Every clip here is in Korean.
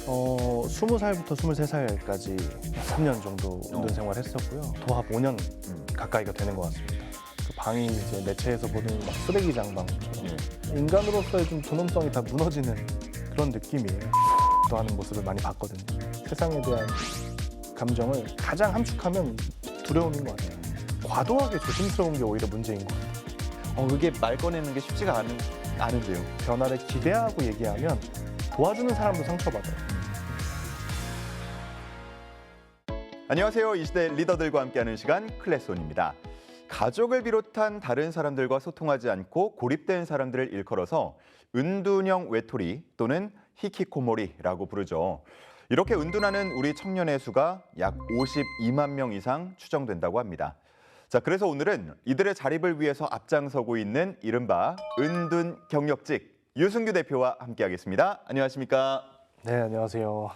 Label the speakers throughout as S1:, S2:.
S1: 20살부터 23살까지 3년 정도 운동 생활했었고요. 도합 5년 가까이가 되는 것 같습니다. 그 방이 이제 매체에서 보는 막 쓰레기장 방처럼 인간으로서의 좀 존엄성이 다 무너지는 그런 느낌이에요. 또 하는 모습을 많이 봤거든요. 세상에 대한 감정을 가장 함축하면 두려움인 것 같아요. 과도하게 조심스러운 게 오히려 문제인 것 같아요.
S2: 그게 말 꺼내는 게 쉽지가 않은데요.
S1: 변화를 기대하고 얘기하면 도와주는 사람도 상처받아요.
S2: 안녕하세요. 이 시대 리더들과 함께하는 시간 클래스온입니다. 가족을 비롯한 다른 사람들과 소통하지 않고 고립된 사람들을 일컬어서 은둔형 외톨이 또는 히키코모리라고 부르죠. 이렇게 은둔하는 우리 청년의 수가 약 52만 명 이상 추정된다고 합니다. 자, 그래서 오늘은 이들의 자립을 위해서 앞장서고 있는 이른바 은둔 경력직 유승규 대표와 함께하겠습니다. 안녕하십니까?
S1: 네, 안녕하세요.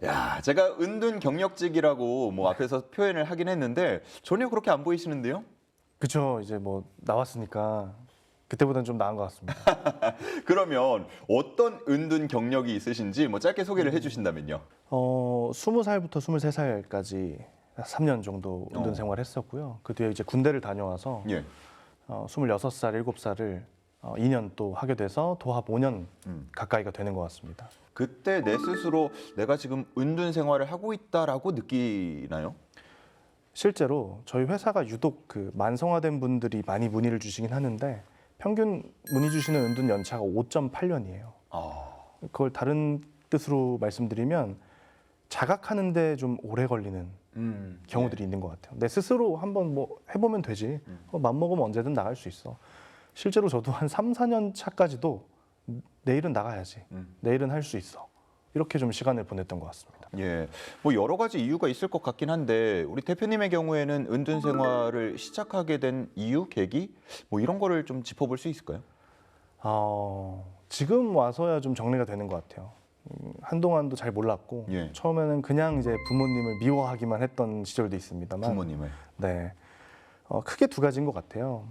S2: 야, 제가 은둔 경력직이라고 앞에서 표현을 하긴 했는데 전혀 그렇게 안 보이시는데요?
S1: 그쵸, 이제 뭐 나왔으니까 그때보다는 좀 나은 것 같습니다.
S2: 그러면 어떤 은둔 경력이 있으신지 짧게 소개를 해주신다면요.
S1: 20살부터 23살까지 3년 정도 운동 생활했었고요. 그 뒤에 이제 군대를 다녀와서
S2: 예.
S1: 26살, 7살을 2년 또 하게 돼서 도합 5년 가까이가 되는 것 같습니다.
S2: 그때 내 스스로 내가 지금 은둔 생활을 하고 있다라고 느끼나요?
S1: 실제로 저희 회사가 유독 그 만성화된 분들이 많이 문의를 주시긴 하는데 평균 문의 주시는 은둔 연차가 5.8년이에요. 그걸 다른 뜻으로 말씀드리면 자각하는데 좀 오래 걸리는 경우들이 있는 것 같아요. 내 스스로 한번 해보면 되지. 맘먹으면 언제든 나갈 수 있어. 실제로 저도 한 3, 4년 차까지도 내일은 나가야지. 내일은 할 수 있어. 이렇게 좀 시간을 보냈던 것 같습니다.
S2: 예, 여러 가지 이유가 있을 것 같긴 한데 우리 대표님의 경우에는 은둔 생활을 시작하게 된 이유, 계기 이런 거를 좀 짚어볼 수 있을까요?
S1: 지금 와서야 좀 정리가 되는 것 같아요. 한동안도 잘 몰랐고
S2: 예.
S1: 처음에는 그냥 이제 부모님을 미워하기만 했던 시절도 있습니다만
S2: 부모님을.
S1: 네, 크게 두 가지인 것 같아요.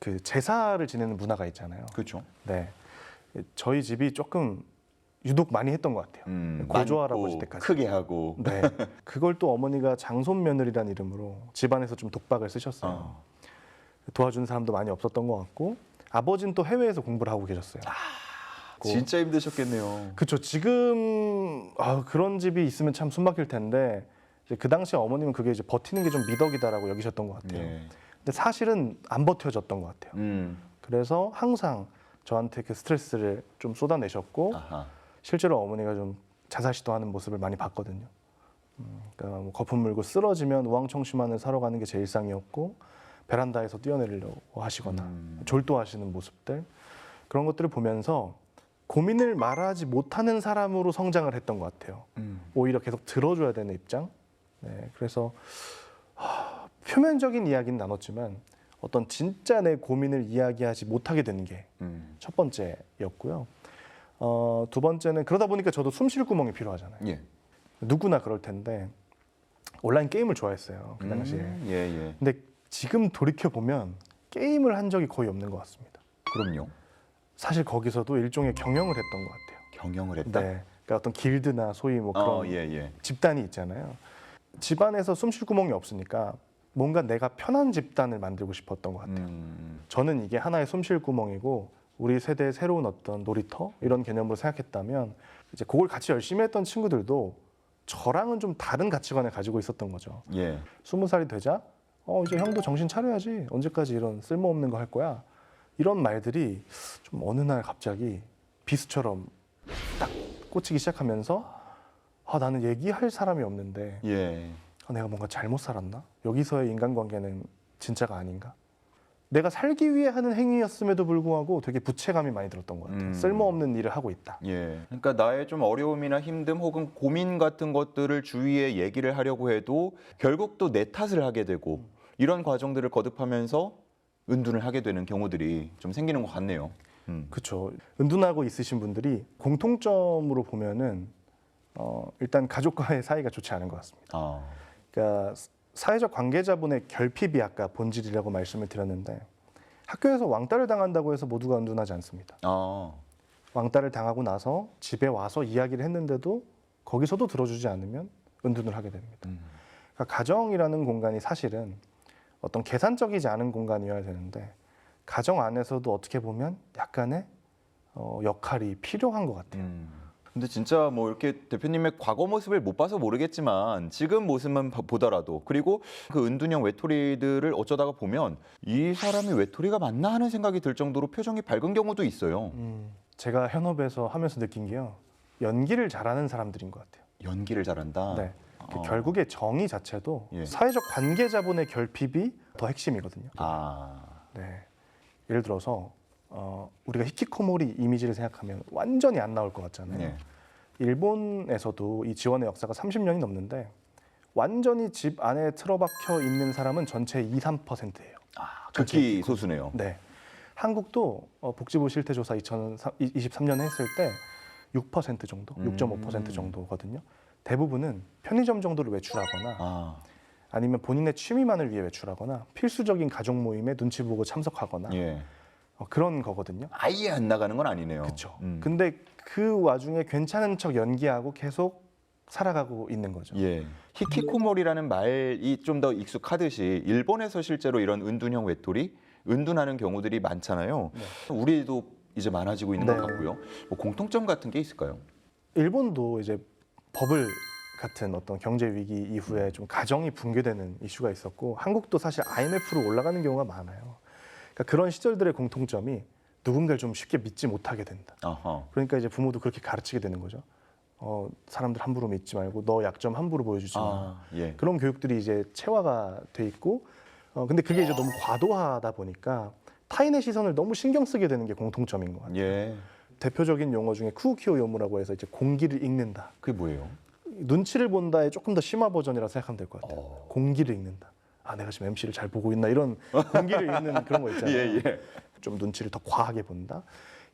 S1: 그 제사를 지내는 문화가 있잖아요.
S2: 그렇죠.
S1: 네, 저희 집이 조금 유독 많이 했던 것 같아요. 고조 할아버지 때까지.
S2: 크게 하고.
S1: 네, 그걸 또 어머니가 장손 며느리라는 이름으로 집안에서 좀 독박을 쓰셨어요. 도와주는 사람도 많이 없었던 것 같고 아버지는 또 해외에서 공부를 하고 계셨어요.
S2: 진짜 힘드셨겠네요.
S1: 그렇죠. 지금 그런 집이 있으면 참 숨막힐 텐데 이제 그 당시 어머님은 그게 이제 버티는 게 좀 미덕이다라고 여기셨던 것 같아요.
S2: 네.
S1: 근데 사실은 안 버텨졌던 것 같아요. 그래서 항상 저한테 그 스트레스를 좀 쏟아내셨고
S2: 아하.
S1: 실제로 어머니가 좀 자살 시도하는 모습을 많이 봤거든요. 그러니까 거품 물고 쓰러지면 우황청심환을 사러 가는 게 제 일상이었고 베란다에서 뛰어내리려고 하시거나 졸도하시는 모습들 그런 것들을 보면서 고민을 말하지 못하는 사람으로 성장을 했던 것 같아요. 오히려 계속 들어줘야 되는 입장. 네, 그래서 표면적인 이야기는 나눴지만 어떤 진짜 내 고민을 이야기하지 못하게 되는 게 첫 번째였고요. 두 번째는 그러다 보니까 저도 숨 쉴 구멍이 필요하잖아요.
S2: 예.
S1: 누구나 그럴 텐데 온라인 게임을 좋아했어요. 그 당시에.
S2: 예.
S1: 근데 지금 돌이켜 보면 게임을 한 적이 거의 없는 것 같습니다.
S2: 그럼요.
S1: 사실 거기서도 일종의 경영을 했던 것 같아요.
S2: 경영을 했다.
S1: 네, 그러니까 어떤 길드나 소위 그런
S2: 예.
S1: 집단이 있잖아요. 집안에서 숨 쉴 구멍이 없으니까 뭔가 내가 편한 집단을 만들고 싶었던 것 같아요. 저는 이게 하나의 숨 쉴 구멍이고 우리 세대의 새로운 어떤 놀이터 이런 개념으로 생각했다면 이제 그걸 같이 열심히 했던 친구들도 저랑은 좀 다른 가치관을 가지고 있었던 거죠.
S2: 예.
S1: 20살이 되자 이제 형도 정신 차려야지. 언제까지 이런 쓸모없는 거 할 거야. 이런 말들이 좀 어느 날 갑자기 비수처럼 딱 꽂히기 시작하면서 나는 얘기할 사람이 없는데
S2: 예.
S1: 내가 뭔가 잘못 살았나? 여기서의 인간관계는 진짜가 아닌가? 내가 살기 위해 하는 행위였음에도 불구하고 되게 부채감이 많이 들었던 것 같아요. 쓸모없는 일을 하고 있다.
S2: 예. 그러니까 나의 좀 어려움이나 힘듦 혹은 고민 같은 것들을 주위에 얘기를 하려고 해도 결국 또 내 탓을 하게 되고 이런 과정들을 거듭하면서 은둔을 하게 되는 경우들이 좀 생기는 것 같네요.
S1: 그렇죠. 은둔하고 있으신 분들이 공통점으로 보면은 일단 가족과의 사이가 좋지 않은 것 같습니다.
S2: 아,
S1: 그러니까 사회적 관계자분의 결핍이 아까 본질이라고 말씀을 드렸는데 학교에서 왕따를 당한다고 해서 모두가 은둔하지 않습니다.
S2: 아,
S1: 왕따를 당하고 나서 집에 와서 이야기를 했는데도 거기서도 들어주지 않으면 은둔을 하게 됩니다. 그러니까 가정이라는 공간이 사실은 어떤 계산적이지 않은 공간이어야 되는데 가정 안에서도 어떻게 보면 약간의 역할이 필요한 것 같아요.
S2: 근데 진짜 뭐 이렇게 대표님의 과거 모습을 못 봐서 모르겠지만 지금 모습만 보더라도 그리고 그 은둔형 외톨이들을 어쩌다가 보면 이 사람이 외톨이가 맞나 하는 생각이 들 정도로 표정이 밝은 경우도 있어요.
S1: 제가 현업에서 하면서 느낀 게요. 연기를 잘하는 사람들인 것 같아요.
S2: 연기를 잘한다.
S1: 네. 결국에 정의 자체도
S2: 예.
S1: 사회적 관계자분의 결핍이 더 핵심이거든요.
S2: 아,
S1: 네. 예를 들어서 우리가 히키코모리 이미지를 생각하면 완전히 안 나올 것 같잖아요.
S2: 예.
S1: 일본에서도 이 지원의 역사가 30년이 넘는데 완전히 집 안에 틀어박혀 있는 사람은 전체의 2, 3%예요.
S2: 극히 소수네요.
S1: 네. 한국도 복지부 실태조사 2023년에 했을 때 6% 정도, 6.5% 정도거든요. 대부분은 편의점 정도를 외출하거나
S2: 아,
S1: 아니면 본인의 취미만을 위해 외출하거나 필수적인 가족 모임에 눈치 보고 참석하거나
S2: 예.
S1: 그런 거거든요.
S2: 아예 안 나가는 건 아니네요.
S1: 그렇죠. 근데 그 와중에 괜찮은 척 연기하고 계속 살아가고 있는 거죠.
S2: 예. 히키코모리라는 말이 좀 더 익숙하듯이 일본에서 실제로 이런 은둔형 외톨이, 은둔하는 경우들이 많잖아요. 우리도 이제 많아지고 있는 것
S1: 네.
S2: 같고요. 뭐 공통점 같은 게 있을까요?
S1: 일본도 이제 버블 같은 어떤 경제 위기 이후에 좀 가정이 붕괴되는 이슈가 있었고 한국도 사실 IMF로 올라가는 경우가 많아요. 그러니까 그런 시절들의 공통점이 누군가를 좀 쉽게 믿지 못하게 된다.
S2: 아하.
S1: 그러니까 이제 부모도 그렇게 가르치게 되는 거죠. 사람들 함부로 믿지 말고 너 약점 함부로 보여주지 마.
S2: 아, 예.
S1: 그런 교육들이 이제 체화가 돼 있고 근데 그게 이제 너무 과도하다 보니까 타인의 시선을 너무 신경 쓰게 되는 게 공통점인 것 같아요.
S2: 예.
S1: 대표적인 용어 중에 쿠우키오 요무라고 해서 이제 공기를 읽는다.
S2: 그게 뭐예요?
S1: 눈치를 본다의 조금 더 심화 버전이라고 생각하면 될 것 같아요.
S2: 어.
S1: 공기를 읽는다. 아, 내가 지금 MC를 잘 보고 있나 이런 공기를 읽는 그런 거 있잖아요.
S2: 예.
S1: 좀 눈치를 더 과하게 본다.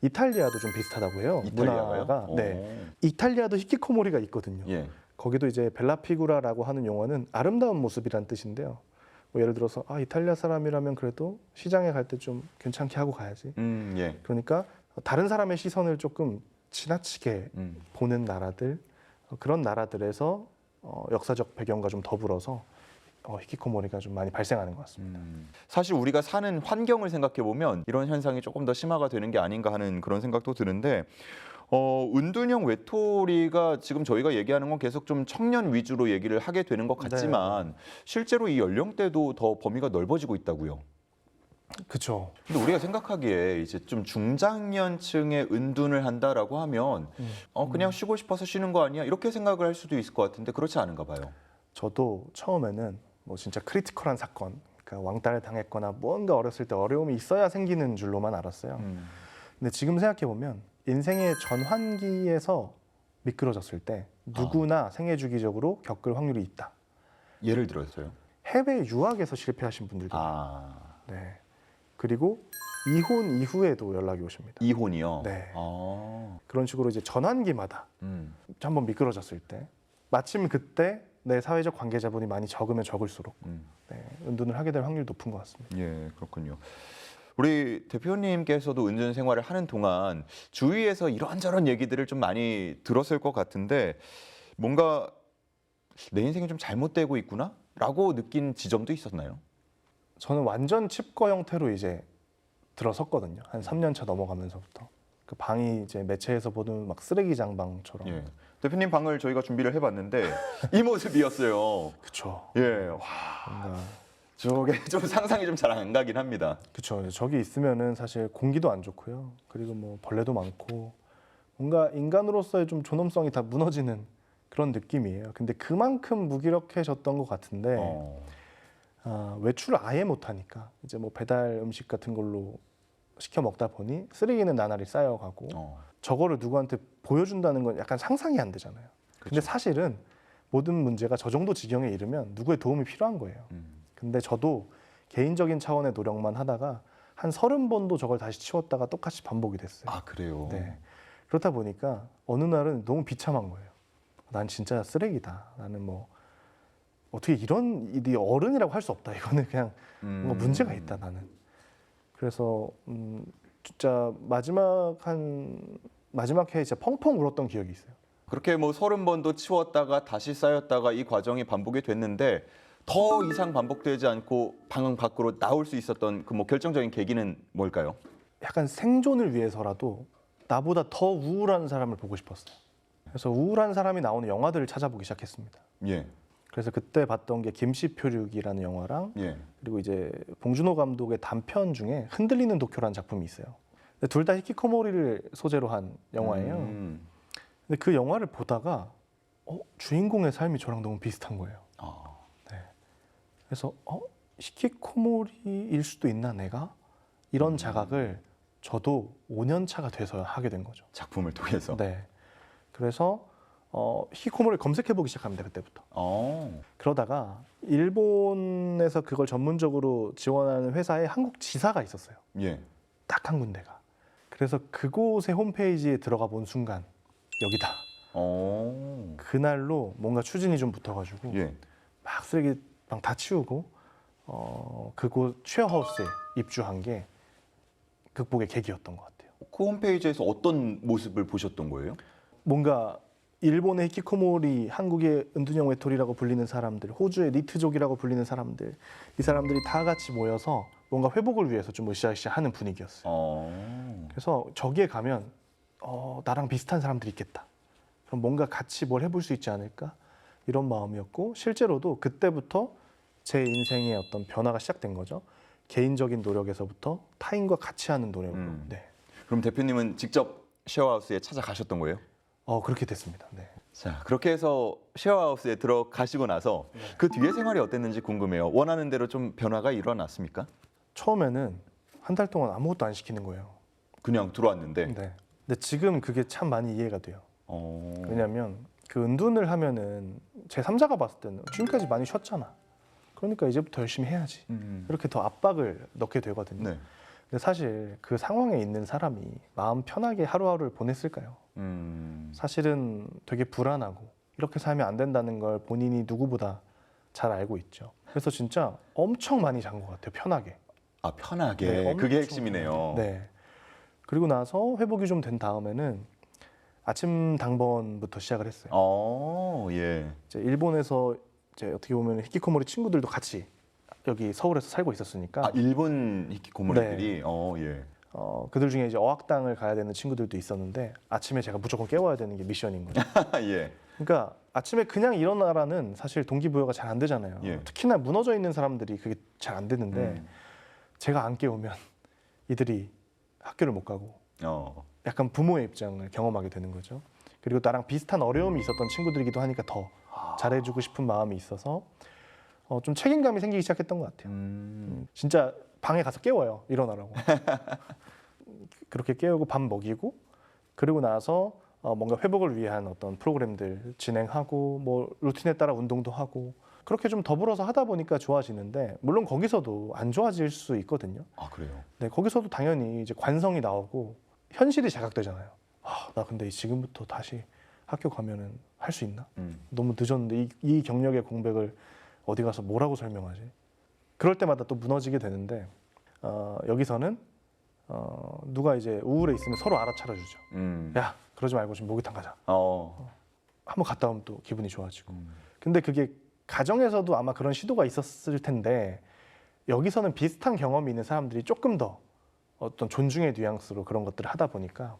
S1: 이탈리아도 좀 비슷하다고 해요.
S2: 이탈리아가요?
S1: 문화가. 네. 이탈리아도 히키코모리가 있거든요.
S2: 예.
S1: 거기도 이제 벨라피구라라고 하는 용어는 아름다운 모습이란 뜻인데요. 뭐 예를 들어서 이탈리아 사람이라면 그래도 시장에 갈 때 좀 괜찮게 하고 가야지.
S2: 예.
S1: 그러니까 다른 사람의 시선을 조금 지나치게 보는 나라들, 그런 나라들에서 역사적 배경과 좀 더불어서 히키코모리가 좀 많이 발생하는 것 같습니다.
S2: 사실 우리가 사는 환경을 생각해 보면 이런 현상이 조금 더 심화가 되는 게 아닌가 하는 그런 생각도 드는데 은둔형 외톨이가 지금 저희가 얘기하는 건 계속 좀 청년 위주로 얘기를 하게 되는 것 같지만 실제로 이 연령대도 더 범위가 넓어지고 있다고요.
S1: 그렇죠.
S2: 근데 우리가 생각하기에 이제 좀 중장년층의 은둔을 한다라고 하면 그냥 쉬고 싶어서 쉬는 거 아니야? 이렇게 생각을 할 수도 있을 것 같은데 그렇지 않은가 봐요.
S1: 저도 처음에는 뭐 진짜 크리티컬한 사건, 그러니까 왕따를 당했거나 뭔가 어렸을 때 어려움이 있어야 생기는 줄로만 알았어요. 근데 지금 생각해 보면 인생의 전환기에서 미끄러졌을 때 누구나 생애 주기적으로 겪을 확률이 있다.
S2: 예를 들어서요.
S1: 해외 유학에서 실패하신 분들도 네. 그리고 이혼 이후에도 연락이 오십니다.
S2: 이혼이요?
S1: 네.
S2: 아.
S1: 그런 식으로 이제 전환기마다 한번 미끄러졌을 때 마침 그때 내 사회적 관계자분이 많이 적으면 적을수록 은둔을 하게 될 확률이 높은 것 같습니다.
S2: 예, 그렇군요. 우리 대표님께서도 은둔 생활을 하는 동안 주위에서 이런저런 얘기들을 좀 많이 들었을 것 같은데 뭔가 내 인생이 좀 잘못되고 있구나라고 느낀 지점도 있었나요?
S1: 저는 완전 칩거 형태로 이제 들어섰거든요. 한 3년 차 넘어가면서부터. 그 방이 이제 매체에서 보는 막 쓰레기장 방처럼.
S2: 예. 대표님 방을 저희가 준비를 해봤는데 이 모습이었어요.
S1: 그렇죠.
S2: 예, 와,
S1: 뭔가
S2: 저게 좀 상상이 좀 잘 안 가긴 합니다.
S1: 그렇죠. 저기 있으면은 사실 공기도 안 좋고요. 그리고 뭐 벌레도 많고 뭔가 인간으로서의 좀 존엄성이 다 무너지는 그런 느낌이에요. 근데 그만큼 무기력해졌던 것 같은데 외출을 아예 못하니까 이제 뭐 배달 음식 같은 걸로 시켜 먹다 보니 쓰레기는 나날이 쌓여가고 저거를 누구한테 보여준다는 건 약간 상상이 안 되잖아요. 근데
S2: 그렇죠.
S1: 사실은 모든 문제가 저 정도 지경에 이르면 누구의 도움이 필요한 거예요. 근데 저도 개인적인 차원의 노력만 하다가 한 30번도 저걸 다시 치웠다가 똑같이 반복이 됐어요.
S2: 아, 그래요?
S1: 네. 그렇다 보니까 어느 날은 너무 비참한 거예요. 난 진짜 쓰레기다. 나는 뭐 어떻게 이런 일이 어른이라고 할 수 없다. 이거는 그냥 뭔가 문제가 있다. 나는. 그래서 진짜 마지막 해에 진짜 펑펑 울었던 기억이 있어요.
S2: 그렇게 뭐 30번도 치웠다가 다시 쌓였다가 이 과정이 반복이 됐는데 더 이상 반복되지 않고 방 밖으로 나올 수 있었던 그 뭐 결정적인 계기는 뭘까요?
S1: 약간 생존을 위해서라도 나보다 더 우울한 사람을 보고 싶었어요. 그래서 우울한 사람이 나오는 영화들을 찾아보기 시작했습니다.
S2: 예,
S1: 그래서 그때 봤던 게 김씨표류기라는 영화랑
S2: 예.
S1: 그리고 이제 봉준호 감독의 단편 중에 흔들리는 도쿄라는 작품이 있어요. 둘 다 히키코모리를 소재로 한 영화예요. 근데 그 영화를 보다가 주인공의 삶이 저랑 너무 비슷한 거예요. 네. 그래서 히키코모리일 수도 있나 내가? 이런 자각을 저도 5년 차가 돼서 하게 된 거죠.
S2: 작품을 통해서.
S1: 네. 그래서 히키코모리를 검색해 보기 시작합니다. 그때부터. 그러다가 일본에서 그걸 전문적으로 지원하는 회사에 한국 지사가 있었어요.
S2: 예.
S1: 딱 한 군데가. 그래서 그곳의 홈페이지에 들어가 본 순간 여기다. 그날로 뭔가 추진이 좀 붙어가지고
S2: 예.
S1: 막 쓰레기방 다 치우고 그곳 쉐어하우스에 입주한 게 극복의 계기였던 것 같아요.
S2: 그 홈페이지에서 어떤 모습을 보셨던 거예요?
S1: 뭔가 일본의 히키코모리, 한국의 은둔형 외톨이라고 불리는 사람들, 호주의 니트족이라고 불리는 사람들, 이 사람들이 다 같이 모여서 뭔가 회복을 위해서 좀 으쌰으쌰 하는 분위기였어요. 그래서 저기에 가면 나랑 비슷한 사람들이 있겠다. 그럼 뭔가 같이 뭘 해볼 수 있지 않을까? 이런 마음이었고 실제로도 그때부터 제 인생의 어떤 변화가 시작된 거죠. 개인적인 노력에서부터 타인과 같이 하는 노력으로. 네.
S2: 그럼 대표님은 직접 쉐어하우스에 찾아가셨던 거예요?
S1: 그렇게 됐습니다. 네.
S2: 자, 그렇게 해서 쉐어하우스에 들어가시고 나서 그 뒤에 생활이 어땠는지 궁금해요. 원하는 대로 좀 변화가 일어났습니까?
S1: 처음에는 한 달 동안 아무것도 안 시키는 거예요.
S2: 그냥 들어왔는데.
S1: 네. 근데 지금 그게 참 많이 이해가 돼요. 왜냐하면 그 은둔을 하면은 제 3자가 봤을 때는 지금까지 많이 쉬었잖아. 그러니까 이제부터 열심히 해야지. 이렇게 더 압박을 넣게 되거든요.
S2: 네.
S1: 근데 사실 그 상황에 있는 사람이 마음 편하게 하루하루를 보냈을까요? 사실은 되게 불안하고 이렇게 살면 안 된다는 걸 본인이 누구보다 잘 알고 있죠. 그래서 진짜 엄청 많이 잔 것 같아요. 편하게.
S2: 아, 편하게.
S1: 네,
S2: 그게
S1: 엄청
S2: 핵심이네요.
S1: 네. 그리고 나서 회복이 좀 된 다음에는 아침 당번부터 시작을 했어요.
S2: 예.
S1: 이제 일본에서 이제 어떻게 보면 히키코모리 친구들도 같이 여기 서울에서 살고 있었으니까
S2: 아, 일본 히키코모리들이. 예.
S1: 그들 중에 이제 어학당을 가야 되는 친구들도 있었는데 아침에 제가 무조건 깨워야 되는 게 미션인 거죠.
S2: 예.
S1: 그러니까 아침에 그냥 일어나라는 사실 동기부여가 잘 안 되잖아요.
S2: 예.
S1: 특히나 무너져 있는 사람들이 그게 잘 안 되는데 제가 안 깨우면 이들이 학교를 못 가고 약간 부모의 입장을 경험하게 되는 거죠. 그리고 나랑 비슷한 어려움이 있었던 친구들이기도 하니까 더 잘해주고 싶은 마음이 있어서 좀 책임감이 생기기 시작했던 것 같아요. 진짜 방에 가서 깨워요. 일어나라고. 그렇게 깨우고 밥 먹이고 그리고 나서 뭔가 회복을 위한 어떤 프로그램들 진행하고 뭐 루틴에 따라 운동도 하고 그렇게 좀 더불어서 하다 보니까 좋아지는데 물론 거기서도 안 좋아질 수 있거든요.
S2: 아, 그래요?
S1: 네, 거기서도 당연히 이제 관성이 나오고 현실이 자각되잖아요. 나 근데 지금부터 다시 학교 가면은 할 수 있나? 너무 늦었는데 이 경력의 공백을 어디 가서 뭐라고 설명하지? 그럴 때마다 또 무너지게 되는데 여기서는 누가 이제 우울해 있으면 서로 알아차려 주죠. 야, 그러지 말고 지금 목욕탕 가자. 한번 갔다 오면 또 기분이 좋아지고. 근데 그게 가정에서도 아마 그런 시도가 있었을 텐데 여기서는 비슷한 경험이 있는 사람들이 조금 더 어떤 존중의 뉘앙스로 그런 것들을 하다 보니까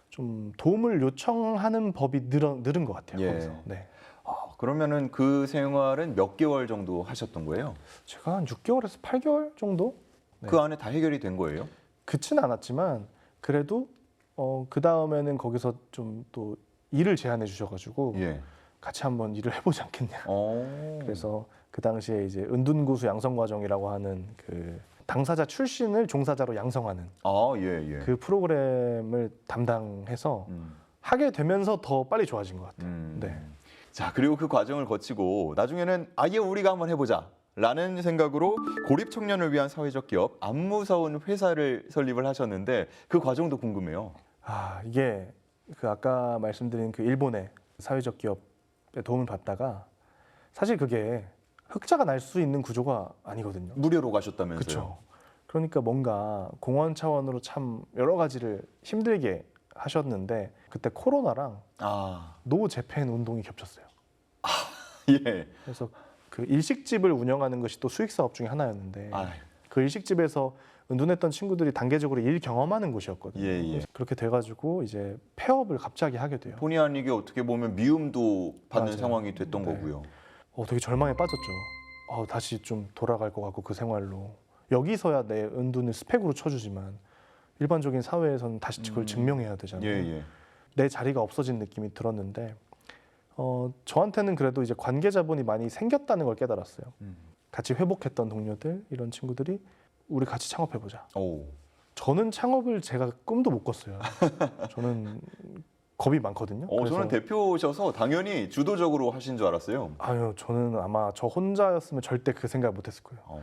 S1: 좀 도움을 요청하는 법이 늘은 것 같아요.
S2: 예.
S1: 거기서. 네.
S2: 그러면은 그 생활은 몇 개월 정도 하셨던 거예요?
S1: 제가 한 6개월에서 8개월 정도? 네.
S2: 그 안에 다 해결이 된 거예요?
S1: 그치는 않았지만 그래도 그 다음에는 거기서 좀 또 일을 제안해 주셔가지고
S2: 예.
S1: 같이 한번 일을 해보지 않겠냐.
S2: 어.
S1: 그래서 그 당시에 이제 은둔고수 양성과정이라고 하는 그 당사자 출신을 종사자로 양성하는
S2: 예.
S1: 그 프로그램을 담당해서 하게 되면서 더 빨리 좋아진 것 같아요. 네.
S2: 자, 그리고 그 과정을 거치고 나중에는 아예 우리가 한번 해보자 라는 생각으로 고립 청년을 위한 사회적 기업 안 무서운 회사를 설립을 하셨는데 그 과정도 궁금해요.
S1: 이게 그 아까 말씀드린 그 일본의 사회적 기업에 도움을 받다가 사실 그게 흑자가 날 수 있는 구조가 아니거든요.
S2: 무료로 가셨다면서요?
S1: 그렇죠. 그러니까 뭔가 공헌 차원으로 참 여러 가지를 힘들게 하셨는데 그때 코로나랑 노 재팬 운동이 겹쳤어요.
S2: 예.
S1: 그래서 그 일식집을 운영하는 것이 또 수익 사업 중에 하나였는데 그 일식집에서 은둔했던 친구들이 단계적으로 일 경험하는 곳이었거든요. 그래서 그렇게 돼가지고 이제 폐업을 갑자기 하게 돼요.
S2: 본의 아니게 어떻게 보면 미움도 받는
S1: 맞아요.
S2: 상황이 됐던
S1: 네.
S2: 거고요.
S1: 되게 절망에 빠졌죠. 다시 좀 돌아갈 것 같고 그 생활로 여기서야 내 은둔을 스펙으로 쳐주지만 일반적인 사회에서는 다시 그걸 증명해야 되잖아요.
S2: 예.
S1: 내 자리가 없어진 느낌이 들었는데 저한테는 그래도 이제 관계자분이 많이 생겼다는 걸 깨달았어요. 같이 회복했던 동료들 이런 친구들이 우리 같이 창업해보자. 저는 창업을 제가 꿈도 못 꿨어요. 저는 겁이 많거든요.
S2: 저는 대표셔서 당연히 주도적으로 하신 줄 알았어요.
S1: 아니요, 저는 아마 저 혼자였으면 절대 그 생각 못했을 거예요.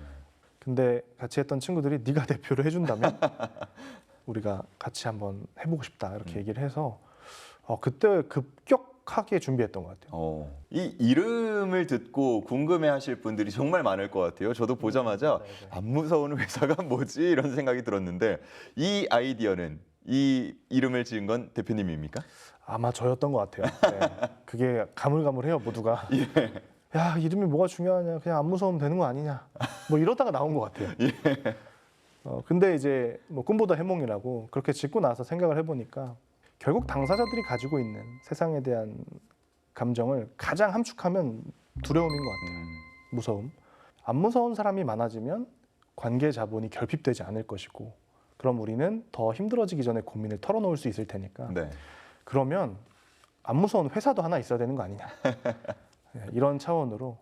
S1: 근데 같이 했던 친구들이 네가 대표를 해준다면 우리가 같이 한번 해보고 싶다 이렇게 얘기를 해서 그때 급격하게 준비했던 것 같아요.
S2: 이 이름을 듣고 궁금해하실 분들이 정말 많을 것 같아요. 저도 보자마자 안 무서운 회사가 뭐지 이런 생각이 들었는데 이 아이디어는 이 이름을 지은 건 대표님입니까?
S1: 아마 저였던 것 같아요. 네. 그게 가물가물해요 모두가. 야, 이름이 뭐가 중요하냐, 그냥 안 무서우면 되는 거 아니냐, 뭐 이러다가 나온 것 같아요. 근데 이제 뭐 꿈보다 해몽이라고 그렇게 짓고 나서 생각을 해보니까 결국 당사자들이 가지고 있는 세상에 대한 감정을 가장 함축하면 두려움인 것 같아요. 무서움. 안 무서운 사람이 많아지면 관계 자본이 결핍되지 않을 것이고, 그럼 우리는 더 힘들어지기 전에 고민을 털어놓을 수 있을 테니까. 그러면 안 무서운 회사도 하나 있어야 되는 거 아니냐. 이런 차원으로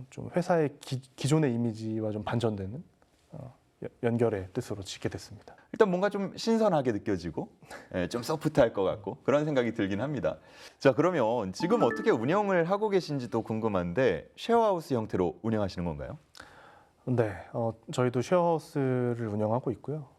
S1: 좀 회사의 기존의 이미지와 좀 반전되는 연결의 뜻으로 짓게 됐습니다.
S2: 일단 뭔가 좀 신선하게 느껴지고 좀 소프트할 것 같고 그런 생각이 들긴 합니다. 자, 그러면 지금 어떻게 운영을 하고 계신지도 궁금한데 쉐어하우스 형태로 운영하시는 건가요?
S1: 네, 저희도 쉐어하우스를 운영하고 있고요.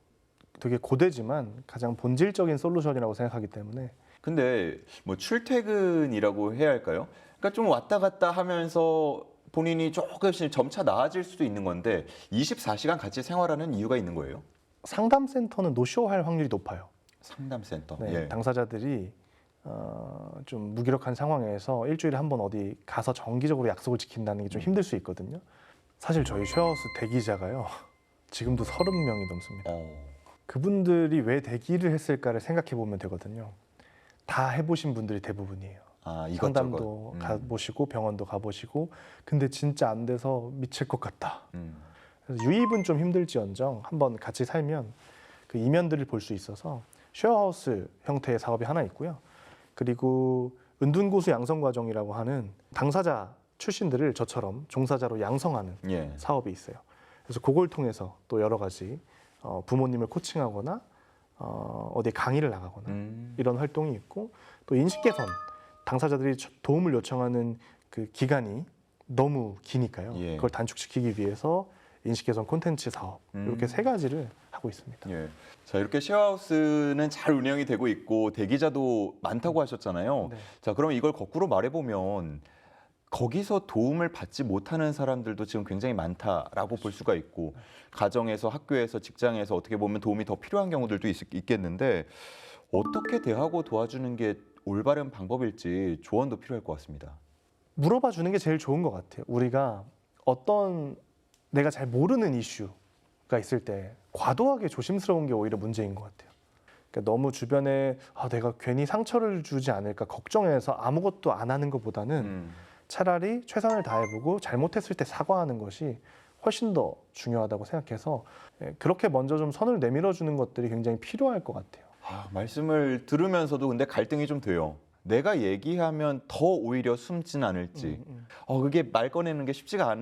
S1: 되게 고되지만 가장 본질적인 솔루션이라고 생각하기 때문에.
S2: 근데 뭐 출퇴근이라고 해야 할까요? 그러니까 좀 왔다 갔다 하면서 본인이 조금씩 점차 나아질 수도 있는 건데 24시간 같이 생활하는 이유가 있는 거예요?
S1: 상담센터는 노쇼할 확률이 높아요.
S2: 상담센터.
S1: 네, 당사자들이 좀 무기력한 상황에서 일주일에 한 번 어디 가서 정기적으로 약속을 지킨다는 게 좀 힘들 수 있거든요. 사실 저희 쉐어하우스 대기자가요, 지금도 30명이 넘습니다. 그분들이 왜 대기를 했을까를 생각해 보면 되거든요. 다 해보신 분들이 대부분이에요. 상담도 가보시고 병원도 가보시고, 근데 진짜 안 돼서 미칠 것 같다. 그래서 유입은 좀 힘들지언정 한번 같이 살면 그 이면들을 볼 수 있어서 쉐어하우스 형태의 사업이 하나 있고요. 그리고 은둔고수 양성과정이라고 하는 당사자 출신들을 저처럼 종사자로 양성하는 사업이 있어요. 그래서 그걸 통해서 또 여러 가지 부모님을 코칭하거나 어디 강의를 나가거나 이런 활동이 있고, 또 인식 개선, 당사자들이 도움을 요청하는 그 기간이 너무 기니까요. 그걸 단축시키기 위해서 인식 개선 콘텐츠 사업, 이렇게 3가지를 하고 있습니다.
S2: 자, 이렇게 쉐어하우스는 잘 운영이 되고 있고 대기자도 많다고 하셨잖아요. 자, 그러면 이걸 거꾸로 말해보면 거기서 도움을 받지 못하는 사람들도 지금 굉장히 많다라고 볼 수가 있고, 가정에서, 학교에서, 직장에서 어떻게 보면 도움이 더 필요한 경우들도 있겠는데 어떻게 대하고 도와주는 게 올바른 방법일지 조언도 필요할 것 같습니다.
S1: 물어봐 주는 게 제일 좋은 것 같아요. 우리가 어떤 내가 잘 모르는 이슈가 있을 때 과도하게 조심스러운 게 오히려 문제인 것 같아요. 그러니까 너무 주변에 내가 괜히 상처를 주지 않을까 걱정해서 아무것도 안 하는 것보다는 차라리 최선을 다해보고 잘못했을 때 사과하는 것이 훨씬 더 중요하다고 생각해서 그렇게 먼저 좀 선을 내밀어 주는 것들이 굉장히 필요할 것 같아요.
S2: 말씀을 들으면서도 근데 갈등이 좀 돼요. 내가 얘기하면 더 오히려 숨진 않을지. 그게 말 꺼내는 게 쉽지가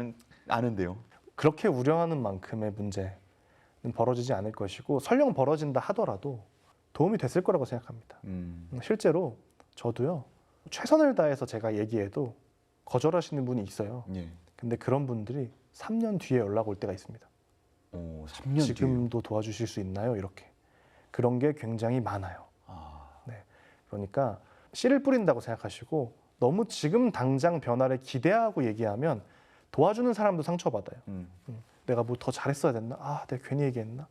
S2: 않은데요.
S1: 그렇게 우려하는 만큼의 문제는 벌어지지 않을 것이고 설령 벌어진다 하더라도 도움이 됐을 거라고 생각합니다. 실제로 저도요. 최선을 다해서 제가 얘기해도 거절하시는 분이 있어요.
S2: 예.
S1: 근데 그런 분들이 3년 뒤에 연락 올 때가 있습니다.
S2: 3년
S1: 지금도 도와주실 수 있나요? 이렇게. 그런 게 굉장히 많아요. 네. 그러니까 씨를 뿌린다고 생각하시고 너무 지금 당장 변화를 기대하고 얘기하면 도와주는 사람도 상처받아요. 내가 뭐 더 잘했어야 됐나? 내가 괜히 얘기했나?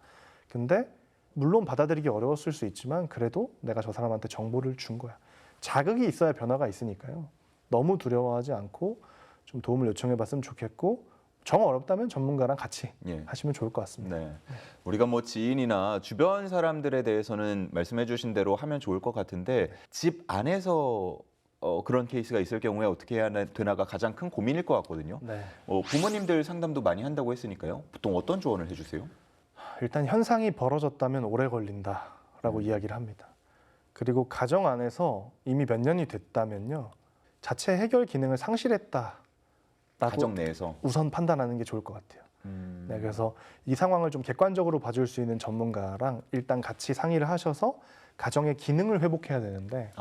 S1: 근데 물론 받아들이기 어려웠을 수 있지만 그래도 내가 저 사람한테 정보를 준 거야. 자극이 있어야 변화가 있으니까요. 너무 두려워하지 않고 좀 도움을 요청해 봤으면 좋겠고 정 어렵다면 전문가랑 같이 하시면 좋을 것 같습니다.
S2: 네. 우리가 뭐 지인이나 주변 사람들에 대해서는 말씀해 주신 대로 하면 좋을 것 같은데 집 안에서 그런 케이스가 있을 경우에 어떻게 해야 되나가 가장 큰 고민일 것 같거든요.
S1: 네.
S2: 부모님들 상담도 많이 한다고 했으니까요. 보통 어떤 조언을 해주세요?
S1: 일단 현상이 벌어졌다면 오래 걸린다라고 이야기를 합니다. 그리고 가정 안에서 이미 몇 년이 됐다면요. 자체 해결 기능을 상실했다라고
S2: 가정 내에서
S1: 우선 판단하는 게 좋을 것 같아요. 네, 그래서 이 상황을 좀 객관적으로 봐줄 수 있는 전문가랑 일단 같이 상의를 하셔서 가정의 기능을 회복해야 되는데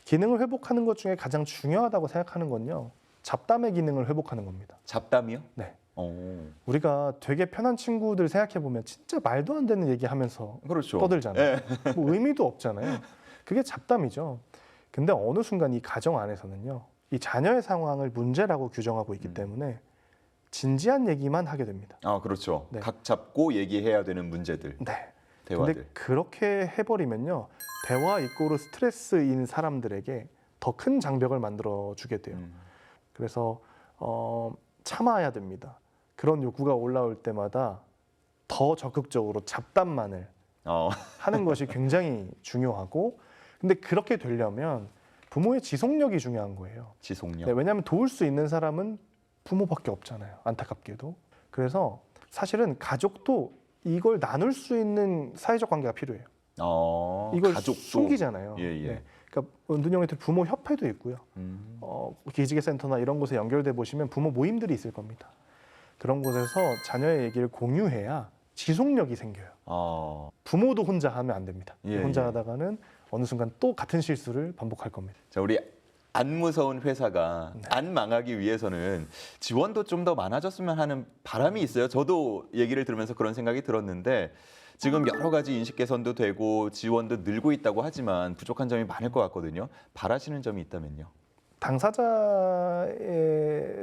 S1: 기능을 회복하는 것 중에 가장 중요하다고 생각하는 건요. 잡담의 기능을 회복하는 겁니다.
S2: 잡담이요?
S1: 네.
S2: 오.
S1: 우리가 되게 편한 친구들 생각해보면 진짜 말도 안 되는 얘기하면서
S2: 그렇죠.
S1: 떠들잖아요. 뭐 의미도 없잖아요. 그게 잡담이죠. 근데 어느 순간 이 가정 안에서는요. 이 자녀의 상황을 문제라고 규정하고 있기 때문에 진지한 얘기만 하게 됩니다.
S2: 그렇죠.
S1: 네.
S2: 각 잡고 얘기해야 되는 문제들,
S1: 네.
S2: 대화들.
S1: 근데 그렇게 해버리면요. 대화 이꼬르 스트레스인 사람들에게 더 큰 장벽을 만들어주게 돼요. 그래서 참아야 됩니다. 그런 요구가 올라올 때마다 더 적극적으로 잡담만을 하는 것이 굉장히 중요하고 근데 그렇게 되려면 부모의 지속력이 중요한 거예요.
S2: 지속력.
S1: 네, 왜냐하면 도울 수 있는 사람은 부모밖에 없잖아요. 안타깝게도. 그래서 사실은 가족도 이걸 나눌 수 있는 사회적 관계가 필요해요. 이걸
S2: 가족도
S1: 숨기잖아요.
S2: 예.
S1: 네. 그러니까 은둔 형한테 부모 협회도 있고요. 기지개 센터나 이런 곳에 연결돼 보시면 부모 모임들이 있을 겁니다. 그런 곳에서 자녀의 얘기를 공유해야 지속력이 생겨요. 부모도 혼자 하면 안 됩니다. 혼자 하다가는 어느 순간 또 같은 실수를 반복할 겁니다.
S2: 자, 우리 안 무서운 회사가 안 망하기 위해서는 지원도 좀 더 많아졌으면 하는 바람이 있어요. 저도 얘기를 들으면서 그런 생각이 들었는데 지금 여러 가지 인식 개선도 되고 지원도 늘고 있다고 하지만 부족한 점이 많을 것 같거든요. 바라시는 점이 있다면요.
S1: 당사자의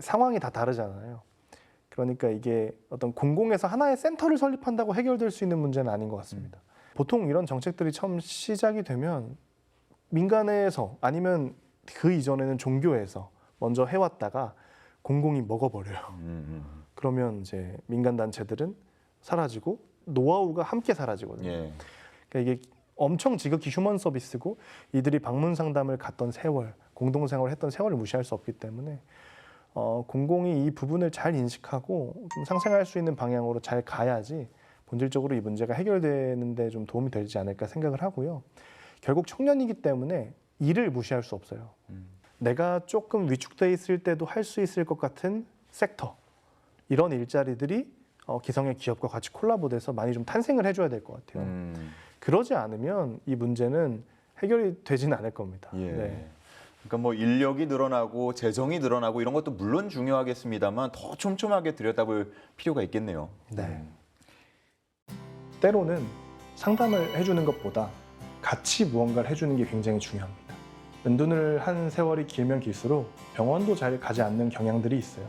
S1: 상황이 다 다르잖아요. 그러니까 이게 어떤 공공에서 하나의 센터를 설립한다고 해결될 수 있는 문제는 아닌 것 같습니다. 보통 이런 정책들이 처음 시작이 되면 민간에서 아니면 그 이전에는 종교에서 먼저 해왔다가 공공이 먹어버려요. 그러면 이제 민간 단체들은 사라지고 노하우가 함께 사라지거든요. 그러니까 이게 엄청 지극히 휴먼 서비스고 이들이 방문 상담을 갔던 세월, 공동 생활을 했던 세월을 무시할 수 없기 때문에 공공이 이 부분을 잘 인식하고 좀 상생할 수 있는 방향으로 잘 가야지 본질적으로 이 문제가 해결되는 데 좀 도움이 되지 않을까 생각을 하고요. 결국 청년이기 때문에 일을 무시할 수 없어요. 내가 조금 위축돼 있을 때도 할 수 있을 것 같은 섹터, 이런 일자리들이 기성의 기업과 같이 콜라보돼서 많이 좀 탄생을 해줘야 될 것 같아요. 그러지 않으면 이 문제는 해결이 되지는 않을 겁니다. 네.
S2: 그러니까 뭐 인력이 늘어나고 재정이 늘어나고 이런 것도 물론 중요하겠습니다만 더 촘촘하게 들여다볼 필요가 있겠네요.
S1: 네. 때로는 상담을 해주는 것보다 같이 무언가를 해주는 게 굉장히 중요합니다. 은둔을 한 세월이 길면 길수록 병원도 잘 가지 않는 경향들이 있어요.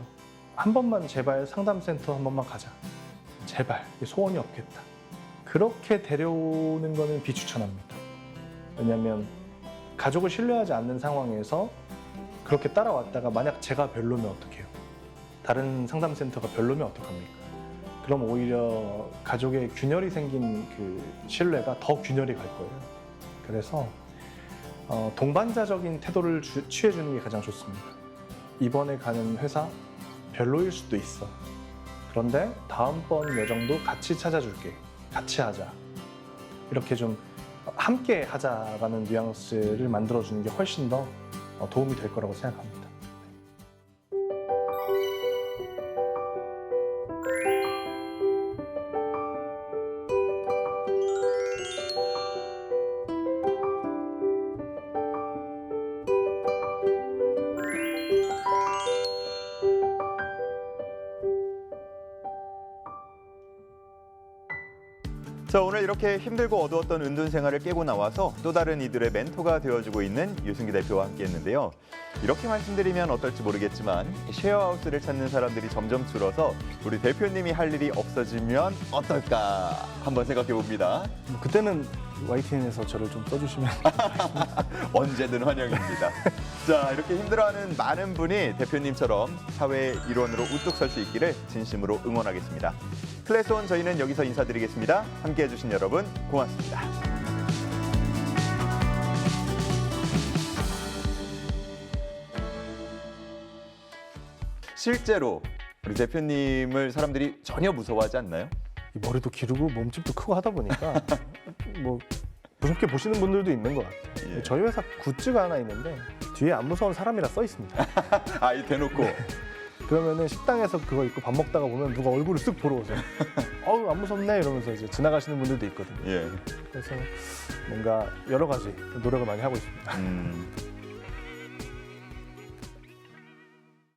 S1: 한 번만 제발 상담센터 한 번만 가자. 제발 소원이 없겠다. 그렇게 데려오는 거는 비추천합니다. 왜냐하면 가족을 신뢰하지 않는 상황에서 그렇게 따라왔다가 만약 제가 별로면 어떡해요? 다른 상담센터가 별로면 어떡합니까? 그럼 오히려 가족의 균열이 생긴 그 신뢰가 더 균열이 갈 거예요. 그래서 동반자적인 태도를 취해주는 게 가장 좋습니다. 이번에 가는 회사 별로일 수도 있어. 그런데 다음번 여정도 같이 찾아줄게. 같이 하자. 이렇게 좀 함께 하자라는 뉘앙스를 만들어주는 게 훨씬 더 도움이 될 거라고 생각합니다.
S2: 자, 오늘 이렇게 힘들고 어두웠던 은둔 생활을 깨고 나와서 또 다른 이들의 멘토가 되어주고 있는 유승기 대표와 함께했는데요. 이렇게 말씀드리면 어떨지 모르겠지만 쉐어하우스를 찾는 사람들이 점점 줄어서 우리 대표님이 할 일이 없어지면 어떨까 한번 생각해 봅니다.
S1: 그때는 YTN에서 저를 좀 써주시면
S2: 언제든 환영입니다. 자, 이렇게 힘들어하는 많은 분이 대표님처럼 사회의 일원으로 우뚝 설 수 있기를 진심으로 응원하겠습니다. 클래스온 저희는 여기서 인사드리겠습니다. 함께해 주신 여러분 고맙습니다. 실제로 우리 대표님을 사람들이 전혀 무서워하지 않나요?
S1: 이 머리도 기르고 몸집도 크고 하다 보니까 뭐 무섭게 보시는 분들도 있는 것 같아요.
S2: 예.
S1: 저희 회사 굿즈가 하나 있는데 뒤에 안 무서운 사람이라 써 있습니다.
S2: 아, 이 대놓고.
S1: 그러면은 식당에서 그거 입고 밥 먹다가 보면 누가 얼굴을 쓱 보러 오세요. 어우 안 무섭네 이러면서 이제 지나가시는 분들도 있거든요.
S2: 예.
S1: 그래서 뭔가 여러 가지 노력을 많이 하고 있습니다.